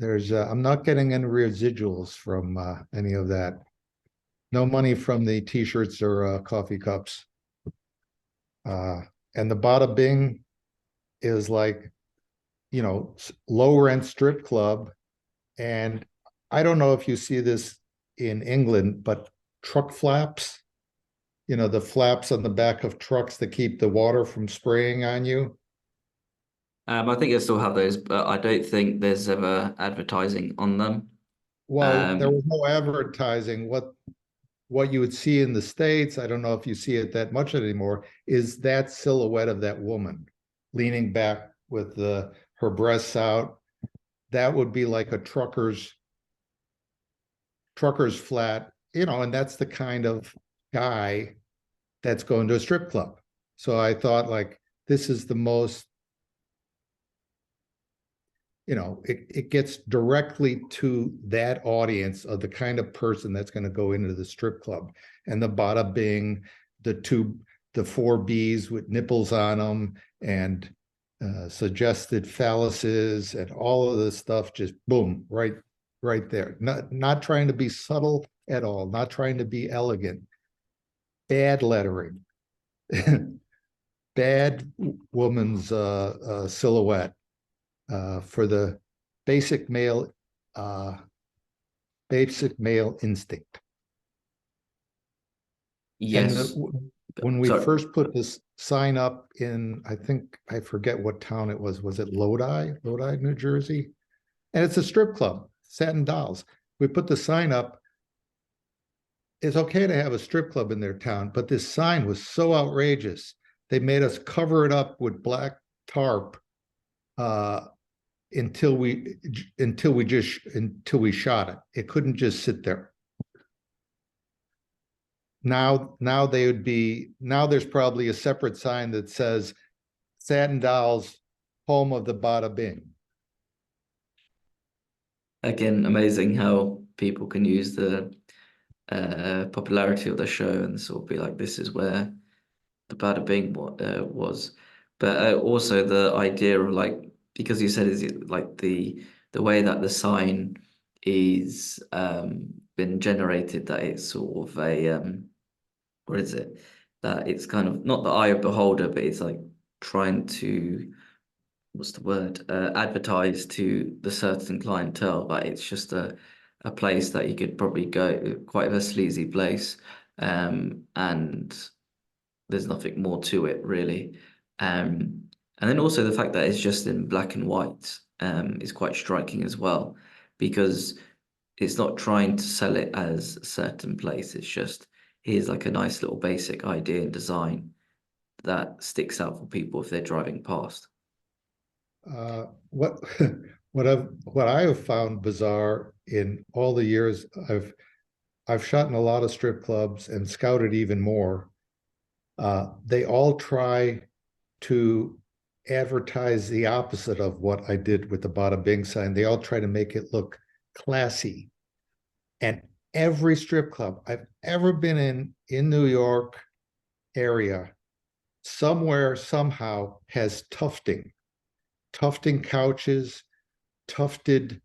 Speaker 2: I'm not getting any residuals from any of that. No money from the T-shirts or coffee cups. And the Bada Bing is like, low rent strip club. And I don't know if you see this in England, but truck flaps, the flaps on the back of trucks that keep the water from spraying on you.
Speaker 1: I think I still have those, but I don't think there's ever advertising on them.
Speaker 2: Well, there
Speaker 1: Um,
Speaker 2: was no advertising. What you would see in the States, I don't know if you see it that much anymore, is that silhouette of that woman leaning back with her breasts out. That would be like a trucker's flat, and that's the kind of guy that's going to a strip club. So I thought, like, this is the most, it gets directly to that audience of the kind of person that's going to go into the strip club. And the Bada Bing, the four B's with nipples on them, and suggested phalluses, and all of this stuff, just boom, right there. Not trying to be subtle at all, not trying to be elegant. Bad lettering, bad woman's silhouette for the basic male uh, basic male instinct. And
Speaker 1: yes.
Speaker 2: when we
Speaker 1: Sorry.
Speaker 2: first put this sign up in, I think I forget what town it was. Was it Lodi, New Jersey? And it's a strip club, Satin Dolls. We put the sign up. It's okay to have a strip club in their town, but this sign was so outrageous. They made us cover it up with black tarp uh, until we shot it. It couldn't just sit there. Now there's probably a separate sign that says Satin Dolls, home of the Bada Bing.
Speaker 1: Again, amazing how people can use the popularity of the show and sort of be like, this is where the Bada Bing was. But also the idea of like, because you said is it like the way that the sign is been generated, that it's sort of a what is it? That it's kind of not the eye of beholder, but it's like trying to, what's the word? Advertise to the certain clientele, but it's just a place that you could probably go, quite a sleazy place, and there's nothing more to it really. And then also the fact that it's just in black and white is quite striking as well, because it's not trying to sell it as a certain place. It's just here's like a nice little basic idea and design that sticks out for people if they're driving past.
Speaker 2: What what I have found bizarre in all the years I've shot in a lot of strip clubs and scouted even more. They all try to advertise the opposite of what I did with the Bada Bing sign. They all try to make it look classy. And every strip club I've ever been in New York area, somewhere, somehow, has tufting couches, tufted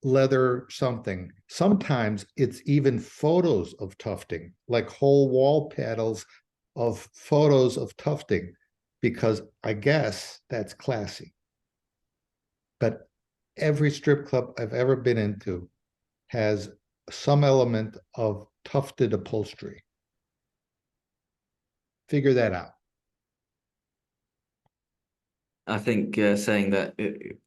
Speaker 2: leather something. Sometimes it's even photos of tufting, like whole wall panels of photos of tufting, because I guess that's classy. But every strip club I've ever been into has some element of tufted upholstery. Figure that out.
Speaker 1: I think saying that,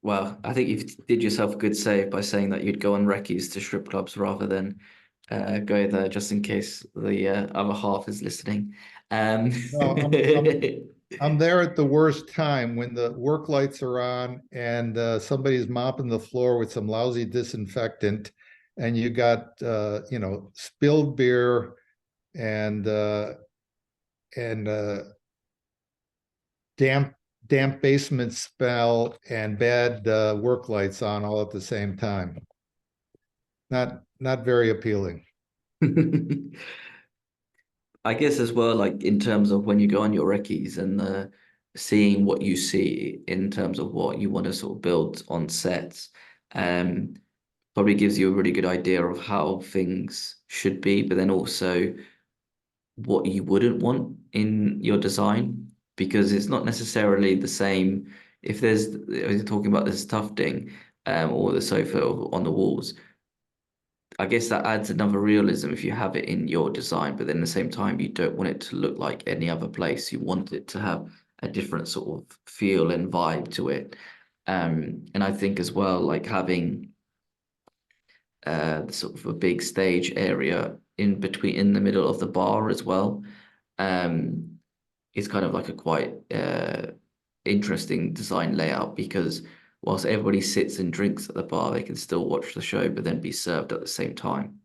Speaker 1: well, I think you did yourself a good save by saying that you'd go on recce's to strip clubs rather than go there just in case the other half is listening.
Speaker 2: No, I'm there at the worst time when the work lights are on and somebody's mopping the floor with some lousy disinfectant, and you got spilled beer and and damp basement smell and bad work lights on all at the same time. Not very appealing.
Speaker 1: I guess as well, like in terms of when you go on your recce's and seeing what you see in terms of what you want to sort of build on sets, um, probably gives you a really good idea of how things should be, but then also what you wouldn't want in your design, because it's not necessarily the same. If you're talking about this tufting, or the sofa on the walls, I guess that adds another realism if you have it in your design, but then at the same time, you don't want it to look like any other place. You want it to have a different sort of feel and vibe to it. And I think as well, like having sort of a big stage area in the middle of the bar as well, um, is kind of like a quite interesting design layout, because whilst everybody sits and drinks at the bar, they can still watch the show, but then be served at the same time.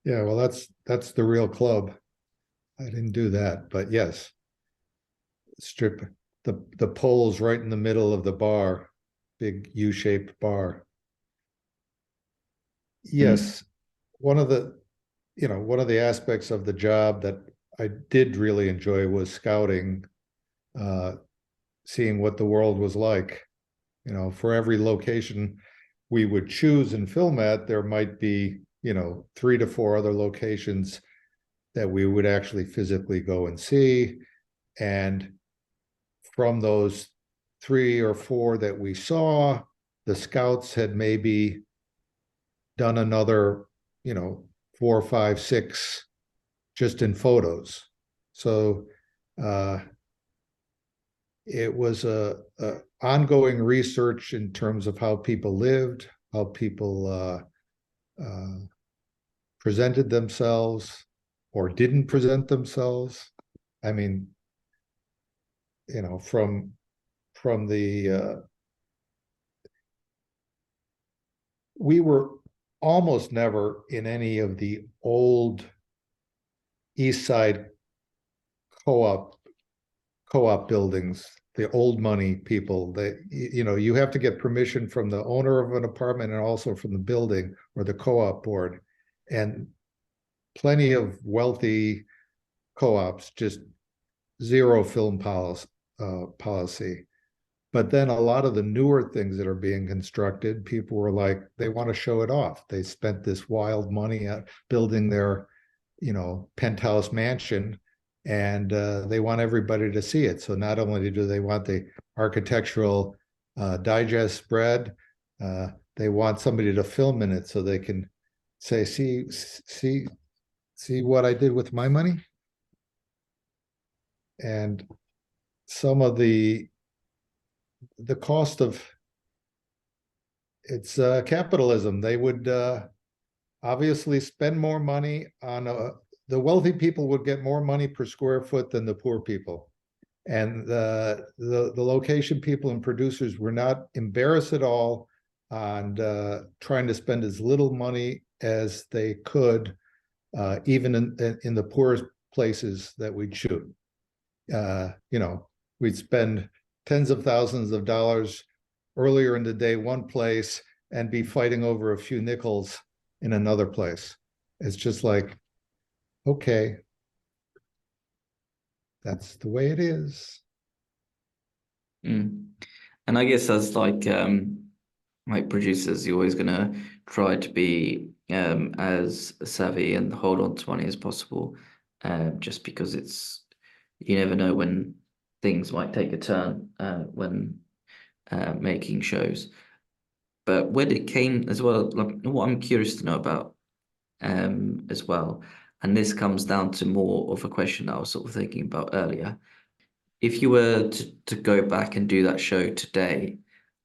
Speaker 2: Yeah, well, that's the real club. I didn't do that, but yes, strip the poles right in the middle of the bar, big U-shaped bar.
Speaker 1: Mm.
Speaker 2: Yes, one of the one of the aspects of the job that I did really enjoy was scouting, uh, seeing what the world was like. For every location we would choose and film at, there might be 3 to 4 other locations that we would actually physically go and see. And from those 3 or 4 that we saw, the scouts had maybe done another, 4, 5, 6 just in photos. So uh, it was a ongoing research in terms of how people lived, how people uh, presented themselves or didn't present themselves. I mean, from the we were almost never in any of the old East Side co-op buildings, the old money people. That you have to get permission from the owner of an apartment and also from the building or the co-op board, and plenty of wealthy co-ops, just zero film policy. But then a lot of the newer things that are being constructed, people were like, they want to show it off. They spent this wild money at building their, penthouse mansion, and they want everybody to see it. So not only do they want the architectural digest spread, they want somebody to film in it so they can say, see what I did with my money. And some of the cost of it's capitalism. They would obviously spend more money on the wealthy people would get more money per square foot than the poor people. And the location people and producers were not embarrassed at all on trying to spend as little money as they could, even in the poorest places that we'd shoot. We'd spend tens of thousands of dollars earlier in the day one place and be fighting over a few nickels in another place. It's just like, okay, that's the way it is.
Speaker 1: Mm. And I guess as like producers, you're always gonna try to be as savvy and hold on to money as possible, just because you never know when things might take a turn when making shows. But when it came as well, like what I'm curious to know about as well, and this comes down to more of a question I was sort of thinking about earlier. If you were to go back and do that show today,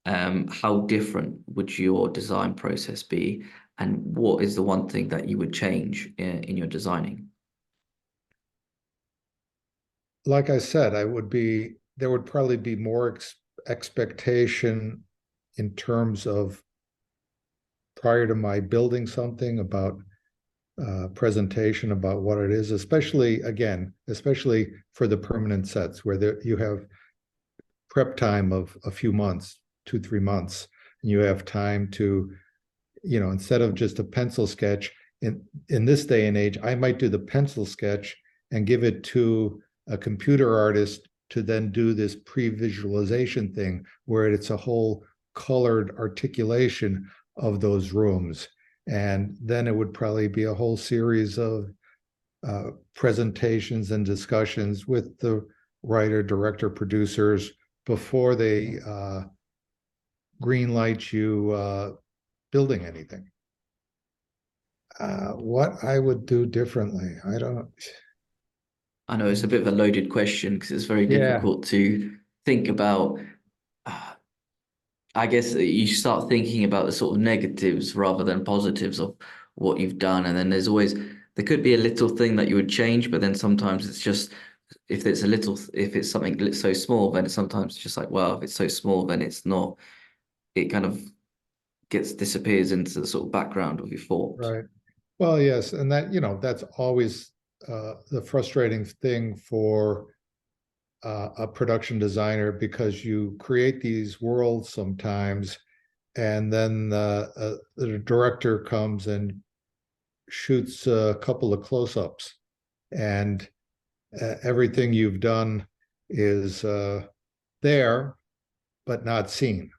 Speaker 1: how different would your design process be? And what is the one thing that you would change in your designing?
Speaker 2: Like I said, there would probably be more expectation in terms of prior to my building something about presentation about what it is, especially for the permanent sets where you have prep time of a few months, 2, 3 months, and you have time to, instead of just a pencil sketch, in this day and age, I might do the pencil sketch and give it to a computer artist to then do this pre-visualization thing where it's a whole colored articulation of those rooms. And then it would probably be a whole series of presentations and discussions with the writer, director, producers before they green light you building anything. What I would do differently,
Speaker 1: I know it's a bit of a loaded question because it's very
Speaker 2: yeah,
Speaker 1: difficult to think about. uh, I guess you start thinking about the sort of negatives rather than positives of what you've done. And then there could be a little thing that you would change, but then sometimes it's just, if it's something so small, then it's sometimes just like, well, if it's so small, then it's not, it kind of disappears into the sort of background of your thought.
Speaker 2: right. Well, yes, and that's always the frustrating thing for a production designer because you create these worlds sometimes, and then the director comes and shoots a couple of close-ups, and everything you've done is there but not seen.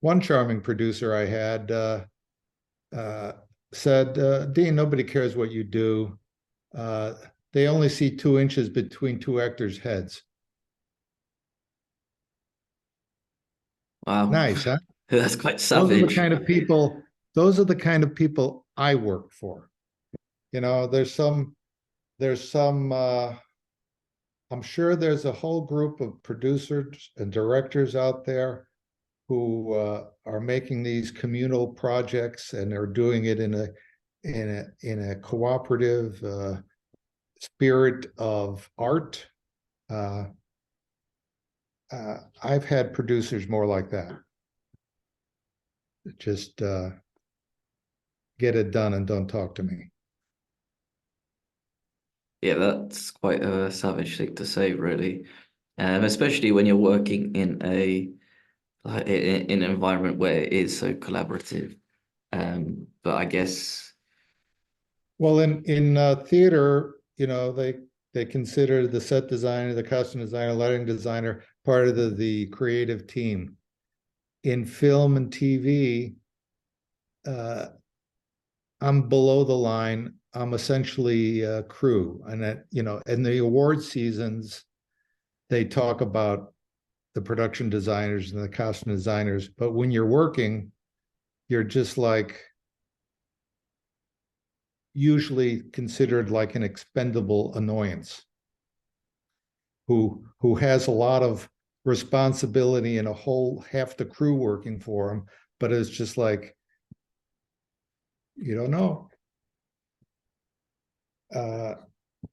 Speaker 2: One charming producer I had uh, said, Dean, nobody cares what you do. Uh, they only see 2 inches between two actors' heads.
Speaker 1: Wow.
Speaker 2: Nice, huh?
Speaker 1: That's quite
Speaker 2: Those are the
Speaker 1: savage.
Speaker 2: kind of people, those are the kind of people I work for. There's some I'm sure there's a whole group of producers and directors out there who are making these communal projects and are doing it in a cooperative spirit of art. Uh, I've had producers more like that. Just get it done and don't talk to me.
Speaker 1: Yeah, that's quite a savage thing to say, really. Especially when you're working in in an environment where it is so collaborative. But I guess,
Speaker 2: Well, in theater, they consider the set designer, the costume designer, lighting designer part of the creative team. In film and TV, uh, I'm below the line. I'm essentially a crew, and in the award seasons, they talk about the production designers and the costume designers. But when you're working, you're just like usually considered like an expendable annoyance who has a lot of responsibility and a whole half the crew working for him, but it's just like you don't know. Uh,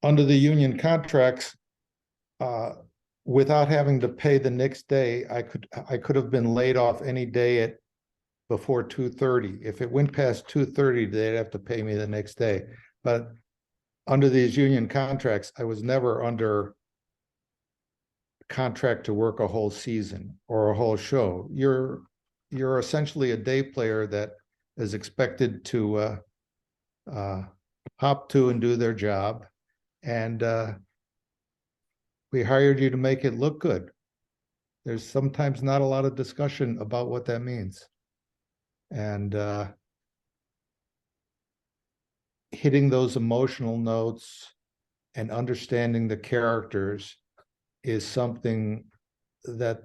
Speaker 2: Under the union contracts, uh, without having to pay the next day, I could have been laid off any day at before 2:30. If it went past 2:30, they'd have to pay me the next day. But under these union contracts, I was never under contract to work a whole season or a whole show. You're essentially a day player that is expected to uh, hop to and do their job. And we hired you to make it look good. There's sometimes not a lot of discussion about what that means. And hitting those emotional notes and understanding the characters is something that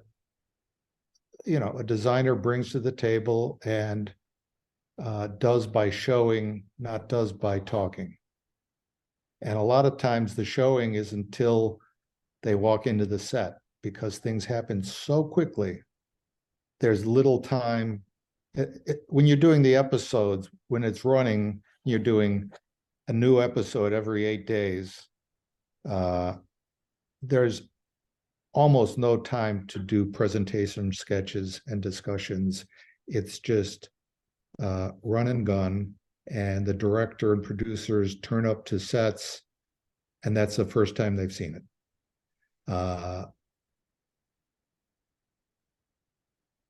Speaker 2: a designer brings to the table and does by showing, not does by talking. And a lot of times the showing is until they walk into the set because things happen so quickly. There's little time, when you're doing the episodes, when it's running, you're doing a new episode every 8 days. There's almost no time to do presentation sketches and discussions. It's just run and gun, and the director and producers turn up to sets, and that's the first time they've seen it.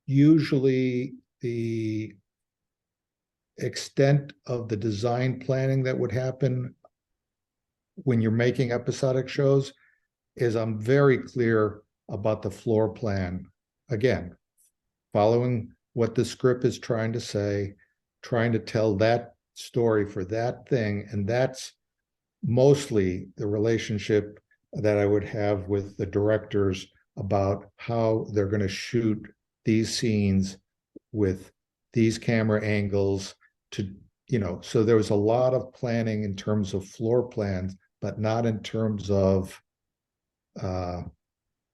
Speaker 2: Usually the extent of the design planning that would happen when you're making episodic shows is I'm very clear about the floor plan. Again, following what the script is trying to say, trying to tell that story for that thing. And that's mostly the relationship that I would have with the directors about how they're going to shoot these scenes with these camera angles to, so there was a lot of planning in terms of floor plans, but not in terms of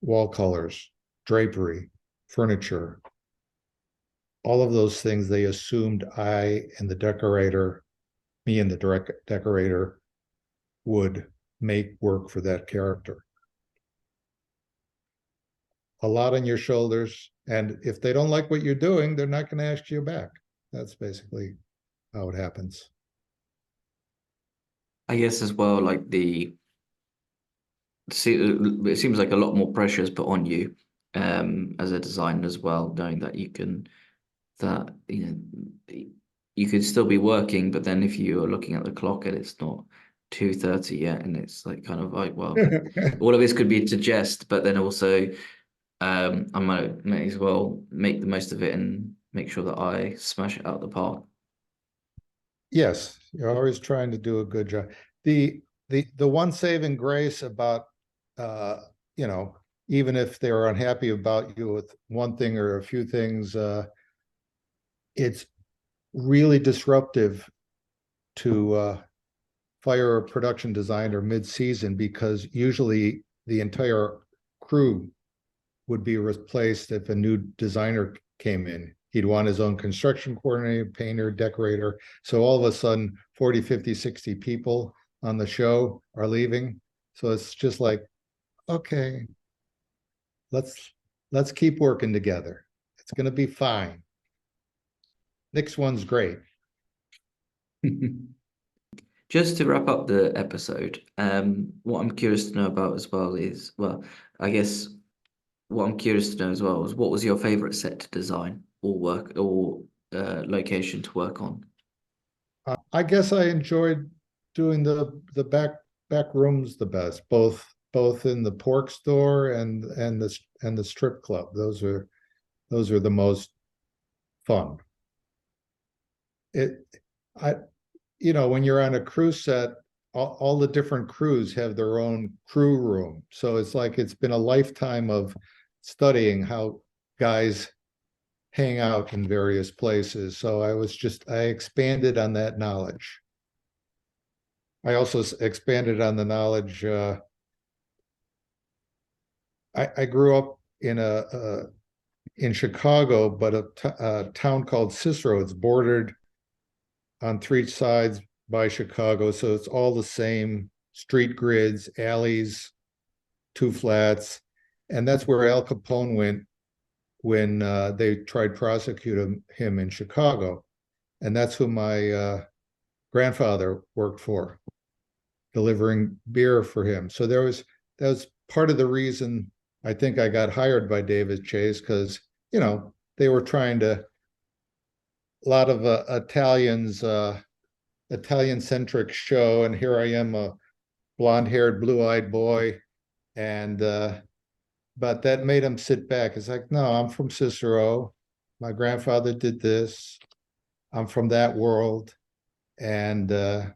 Speaker 2: wall colors, drapery, furniture, all of those things. They assumed me and the decorator would make work for that character. A lot on your shoulders, and if they don't like what you're doing, they're not going to ask you back. That's basically how it happens.
Speaker 1: I guess as well, like it seems like a lot more pressure is put on you as a designer as well, knowing that you could still be working, but then if you are looking at the clock and it's not 2:30 yet, and it's like kind of like, well, all of this could be to jest, but then also I might as well make the most of it and make sure that I smash it out the park.
Speaker 2: Yes, you're always trying to do a good job. The one saving grace about even if they're unhappy about you with one thing or a few things, it's really disruptive to fire a production designer mid-season, because usually the entire crew would be replaced if a new designer came in. He'd want his own construction coordinator, painter, decorator. So all of a sudden, 40, 50, 60 people on the show are leaving. So it's just like, okay, let's keep working together. It's going to be fine. Next one's great.
Speaker 1: Just to wrap up the episode, what I'm curious to know about as well is, well, I guess what I'm curious to know as well is, what was your favorite set to design or work or location to work on?
Speaker 2: I guess I enjoyed doing the back rooms the best, both in the pork store and the strip club. Those are the most fun. When you're on a cruise set, all the different crews have their own crew room. So it's like it's been a lifetime of studying how guys hang out in various places. So I expanded on that knowledge. I also expanded on the knowledge. I grew up in Chicago, but a town called Cicero. It's bordered on three sides by Chicago, so it's all the same street grids, alleys, two flats, and that's where Al Capone went when they tried prosecuting him in Chicago, and that's who my grandfather worked for, delivering beer for him. So that was part of the reason I think I got hired by David Chase, because they were trying to, a lot of Italian-centric show, and here I am, a blonde-haired, blue-eyed boy, and but that made him sit back. It's like, no, I'm from Cicero. My grandfather did this. I'm from that world, and that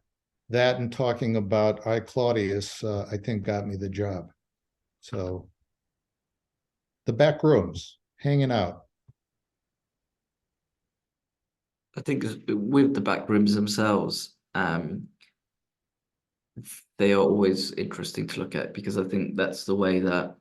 Speaker 2: and talking about I Claudius, I think got me the job. So the back rooms, hanging out.
Speaker 1: I think with the back rooms themselves, they are always interesting to look at, because I think that's the way that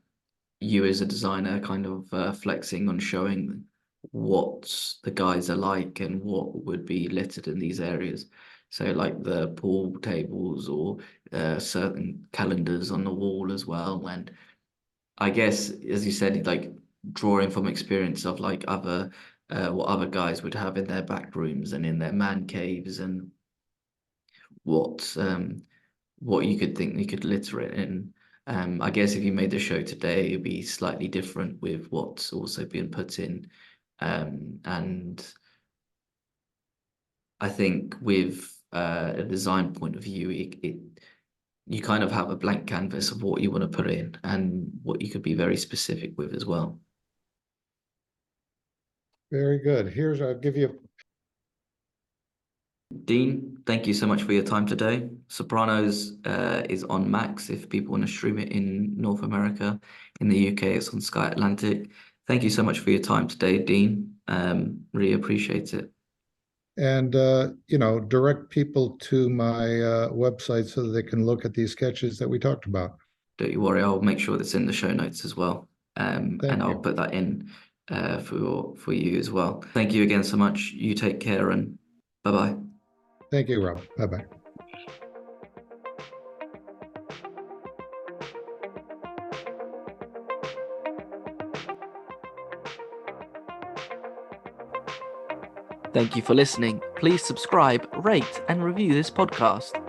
Speaker 1: you as a designer kind of flexing on showing what the guys are like and what would be littered in these areas. So like the pool tables or certain calendars on the wall as well. And I guess, as you said, like drawing from experience of like other what other guys would have in their back rooms and in their man caves, and what what you could think they could litter it in. I guess if you made the show today, it'd be slightly different with what's also being put in. And I think with a design point of view, it you kind of have a blank canvas of what you want to put in and what you could be very specific with as well.
Speaker 2: Very good. I'll give you.
Speaker 1: Dean, thank you so much for your time today. Sopranos is on Max if people want to stream it in North America. In the UK, it's on Sky Atlantic. Thank you so much for your time today, Dean. Really appreciate it.
Speaker 2: And direct people to my website so that they can look at these sketches that we talked about.
Speaker 1: Don't you worry, I'll make sure that's in the show notes as well. And
Speaker 2: Thank
Speaker 1: I'll
Speaker 2: you.
Speaker 1: put that in for you as well. Thank you again so much. You take care and bye-bye.
Speaker 2: Thank you, Rob. Bye-bye.
Speaker 1: Thank you for listening. Please subscribe, rate, and review this podcast.